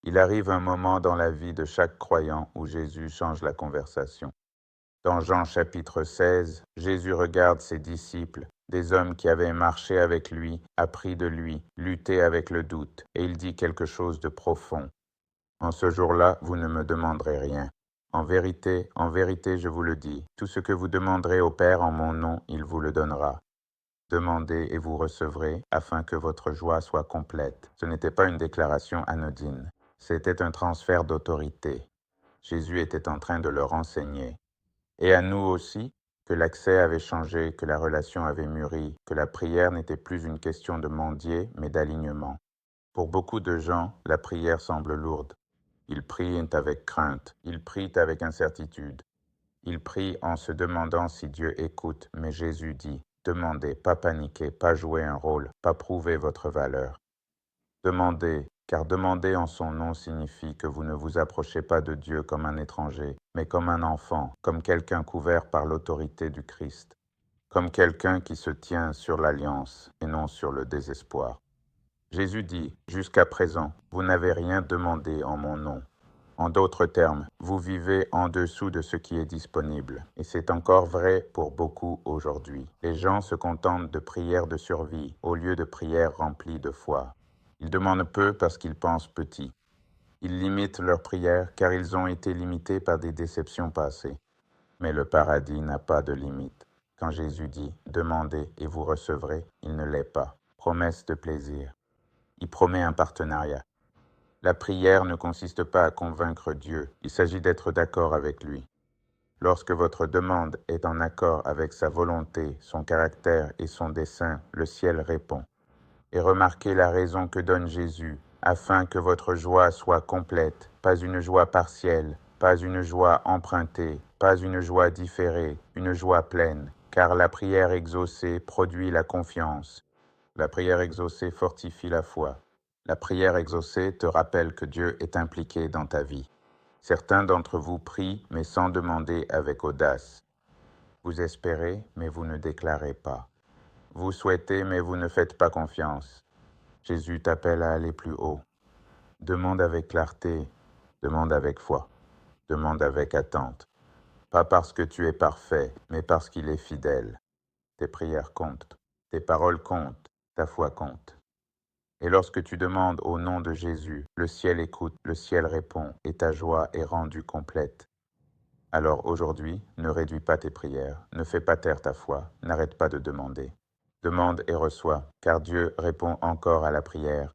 Il arrive un moment dans la vie de chaque croyant où Jésus change la conversation. Dans Jean chapitre 16, Jésus regarde ses disciples, des hommes qui avaient marché avec lui, appris de lui, lutté avec le doute, et il dit quelque chose de profond. En ce jour-là, vous ne me demanderez rien. En vérité, je vous le dis, tout ce que vous demanderez au Père en mon nom, il vous le donnera. Demandez et vous recevrez, afin que votre joie soit complète. Ce n'était pas une déclaration anodine, c'était un transfert d'autorité. Jésus était en train de leur enseigner. Et à nous aussi, que l'accès avait changé, que la relation avait mûri, que la prière n'était plus une question de mendier, mais d'alignement. Pour beaucoup de gens, la prière semble lourde. Ils prient avec crainte, ils prient avec incertitude. Ils prient en se demandant si Dieu écoute, mais Jésus dit, demandez, pas paniquer, pas jouer un rôle, pas prouver votre valeur. Demandez, car demander en son nom signifie que vous ne vous approchez pas de Dieu comme un étranger, mais comme un enfant, comme quelqu'un couvert par l'autorité du Christ, comme quelqu'un qui se tient sur l'alliance et non sur le désespoir. Jésus dit, jusqu'à présent, vous n'avez rien demandé en mon nom. En d'autres termes, vous vivez en dessous de ce qui est disponible. Et c'est encore vrai pour beaucoup aujourd'hui. Les gens se contentent de prières de survie au lieu de prières remplies de foi. Ils demandent peu parce qu'ils pensent petit. Ils limitent leurs prières car ils ont été limités par des déceptions passées. Mais le paradis n'a pas de limite. Quand Jésus dit « Demandez et vous recevrez », il ne l'est pas. Promesse de plaisir. Il promet un partenariat. La prière ne consiste pas à convaincre Dieu, il s'agit d'être d'accord avec lui. Lorsque votre demande est en accord avec sa volonté, son caractère et son dessein, le ciel répond. Et remarquez la raison que donne Jésus, afin que votre joie soit complète, pas une joie partielle, pas une joie empruntée, pas une joie différée, une joie pleine, car la prière exaucée produit la confiance. La prière exaucée fortifie la foi. La prière exaucée te rappelle que Dieu est impliqué dans ta vie. Certains d'entre vous prient, mais sans demander avec audace. Vous espérez, mais vous ne déclarez pas. Vous souhaitez, mais vous ne faites pas confiance. Jésus t'appelle à aller plus haut. Demande avec clarté, demande avec foi, demande avec attente. Pas parce que tu es parfait, mais parce qu'il est fidèle. Tes prières comptent, tes paroles comptent, ta foi compte. Et lorsque tu demandes au nom de Jésus, le ciel écoute, le ciel répond, et ta joie est rendue complète. Alors aujourd'hui, ne réduis pas tes prières, ne fais pas taire ta foi, n'arrête pas de demander. Demande et reçois, car Dieu répond encore à la prière,